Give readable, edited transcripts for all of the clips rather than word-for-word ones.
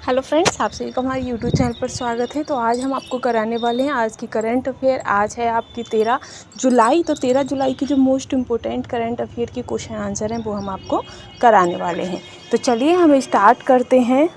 Hello friends, आप सभी का हमारे यूट्यूब चैनल पर स्वागत है। तो आज हम आपको कराने वाले हैं आज की करंट अफेयर। आज है आपकी 13 जुलाई। तो 13 जुलाई की जो मोस्ट इम्पोर्टेंट करंट अफेयर की क्वेश्चन आंसर हैं वो हम आपको कराने वाले हैं। तो चलिए हम स्टार्ट करते हैं,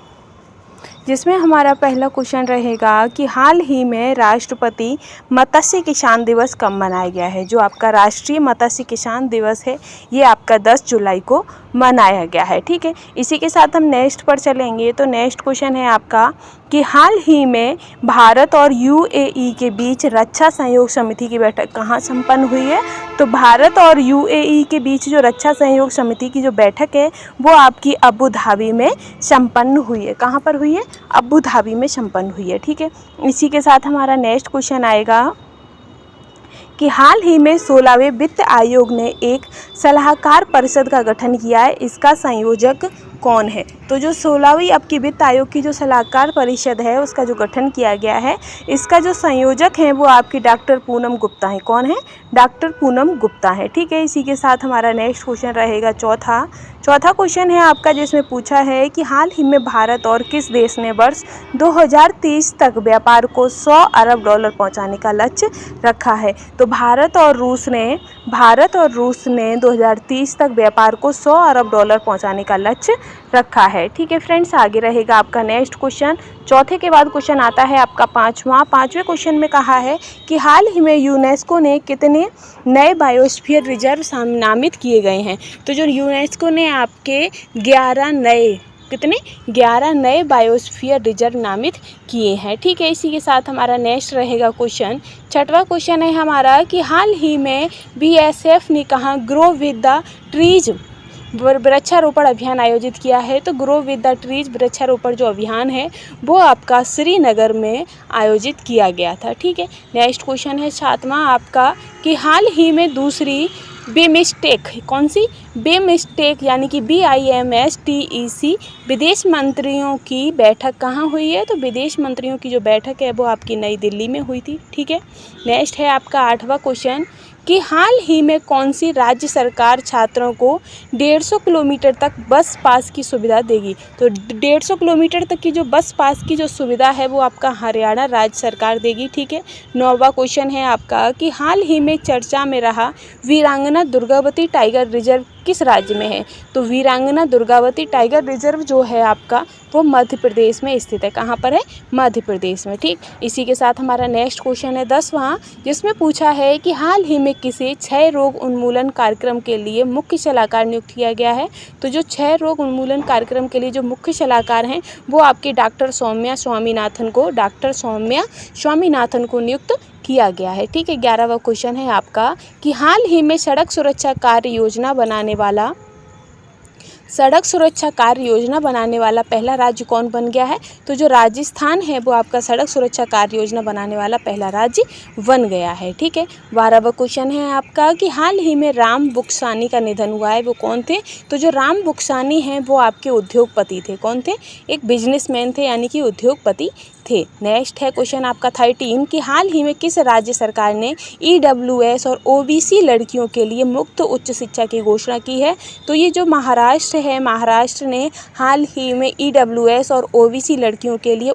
जिसमें हमारा पहला क्वेश्चन रहेगा कि हाल ही में राष्ट्रपति मत्स्य किसान दिवस कब मनाया गया है। जो आपका राष्ट्रीय मत्स्य किसान दिवस है ये आपका 10 जुलाई को मनाया गया है। ठीक है, इसी के साथ हम नेक्स्ट पर चलेंगे। तो नेक्स्ट क्वेश्चन है आपका कि हाल ही में भारत और यूएई के बीच रक्षा सहयोग समिति की बैठक कहाँ संपन्न हुई है। तो भारत और यूएई के बीच जो रक्षा सहयोग समिति की जो बैठक है वो आपकी अबू धाबी में संपन्न हुई है। कहाँ पर हुई है? अबू धाबी में संपन्न हुई है। ठीक है, इसी के साथ हमारा नेक्स्ट क्वेश्चन आएगा कि हाल ही में 16वें वित्त आयोग ने एक सलाहकार परिषद का गठन किया है। इसका संयोजक कौन है? तो जो 16वीं आपकी वित्त आयोग की जो सलाहकार परिषद है उसका जो गठन किया गया है, इसका जो संयोजक है वो आपकी डॉक्टर पूनम गुप्ता है। कौन है? डॉक्टर पूनम गुप्ता है। ठीक है, इसी के साथ हमारा नेक्स्ट क्वेश्चन रहेगा चौथा क्वेश्चन है आपका, जिसमें पूछा है कि हाल ही में भारत और किस देश ने वर्ष 2030 तक व्यापार को 100 अरब डॉलर पहुंचाने का लक्ष्य रखा है। तो भारत और रूस ने 2030 तक व्यापार को 100 अरब डॉलर पहुंचाने का लक्ष्य रखा है। ठीक है फ्रेंड्स, आगे रहेगा आपका नेक्स्ट क्वेश्चन। चौथे के बाद क्वेश्चन आता है आपका पांचवें क्वेश्चन में कहा है कि हाल ही में यूनेस्को ने कितने नए बायोस्फीयर रिजर्व नामित किए गए हैं। तो जो यूनेस्को ने आपके 11 नए बायोस्फीयर रिजर्व नामित किए हैं। ठीक है, इसी के साथ हमारा नेक्स्ट रहेगा क्वेश्चन। छठवां क्वेश्चन है हमारा कि हाल ही में बीएसएफ ने कहा ग्रो विद द ट्रीज वृक्षारोपण अभियान आयोजित किया है। तो ग्रो विद द ट्रीज वृक्षारोपण जो अभियान है वो आपका श्रीनगर में आयोजित किया गया था। ठीक है, नेक्स्ट क्वेश्चन है सातवां आपका कि हाल ही में दूसरी बिमस्टेक, कौन सी? बिमस्टेक यानी कि BIMSTEC विदेश मंत्रियों की बैठक कहाँ हुई है। तो विदेश मंत्रियों की जो बैठक है वो आपकी नई दिल्ली में हुई थी। ठीक है, नेक्स्ट है आपका आठवां क्वेश्चन कि हाल ही में कौन सी राज्य सरकार छात्रों को 150 किलोमीटर तक बस पास की सुविधा देगी। तो 150 किलोमीटर तक की जो बस पास की जो सुविधा है वो आपका हरियाणा राज्य सरकार देगी। ठीक है, नौवां क्वेश्चन है आपका कि हाल ही में चर्चा में रहा वीरांगना दुर्गावती टाइगर रिजर्व किस राज्य में है। तो वीरांगना दुर्गावती टाइगर रिजर्व जो है आपका वो मध्य प्रदेश में स्थित है। कहाँ पर है? मध्य प्रदेश में। ठीक, इसी के साथ हमारा नेक्स्ट क्वेश्चन है 10वां, जिसमें पूछा है कि हाल ही में किसे क्षय रोग उन्मूलन कार्यक्रम के लिए मुख्य सलाहकार नियुक्त किया गया है। तो जो क्षय रोग उन्मूलन कार्यक्रम के लिए जो मुख्य सलाहकार हैं वो आपके डॉक्टर सौम्या स्वामीनाथन को नियुक्त किया गया है। ठीक है, 11वां क्वेश्चन है आपका कि हाल ही में सड़क सुरक्षा कार्य योजना बनाने वाला पहला राज्य कौन बन गया है। तो जो राजस्थान है वो आपका सड़क सुरक्षा कार्य योजना बनाने वाला पहला राज्य बन गया है। ठीक है, 12वां क्वेश्चन है आपका कि हाल ही में राम बुक्सानी का निधन हुआ है, वो कौन थे। तो जो राम बुक्सानी हैं वो आपके उद्योगपति थे। कौन थे? एक बिजनेसमैन थे, यानी कि उद्योगपति थे। नेक्स्ट है क्वेश्चन आपका 13 कि हाल ही में किस राज्य सरकार ने EWS और OBC लड़कियों के लिए मुफ्त उच्च शिक्षा की घोषणा की है। तो ये जो महाराष्ट्र है, महाराष्ट्र ने हाल ही में EWS और OBC लड़कियों के लिए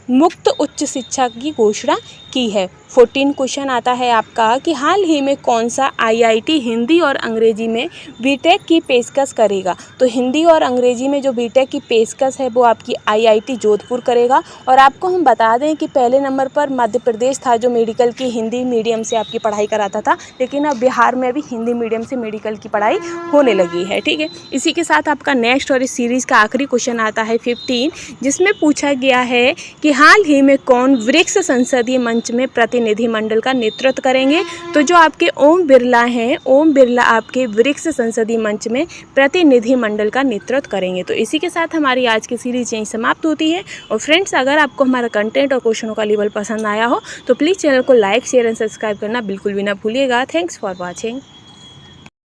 मुफ्त उच्च शिक्षा की घोषणा की है। 14 क्वेश्चन आता है आपका कि हाल ही में कौन सा IIT हिंदी और अंग्रेजी में बीटेक की पेशकश करेगा। तो हिंदी और अंग्रेजी में जो बीटेक की पेशकश है वो आपकी IIT जोधपुर करेगा। और आपको हम बता दें कि पहले नंबर पर मध्य प्रदेश था जो मेडिकल की हिंदी मीडियम से आपकी पढ़ाई कराता था, लेकिन अब बिहार में भी हिंदी मीडियम से मेडिकल की पढ़ाई होने लगी है। ठीक है, इसी के साथ आपका नेक्स्ट और इस सीरीज़ का आखिरी क्वेश्चन आता है 15, जिसमें पूछा गया है कि हाल ही में कौन ब्रिक्स संसदीय मंच में प्रतिनिधिमंडल का नेतृत्व करेंगे। तो जो आपके ओम बिरला आपके ब्रिक्स संसदीय मंच में प्रतिनिधिमंडल का नेतृत्व करेंगे। तो इसी के साथ हमारी आज की सीरीज यहीं समाप्त होती है। और फ्रेंड्स, अगर आपको हमारा कंटेंट और क्वेश्चनों का लेवल पसंद आया हो तो प्लीज़ चैनल को लाइक, शेयर एंड सब्सक्राइब करना बिल्कुल भी ना भूलिएगा। Thanks for watching.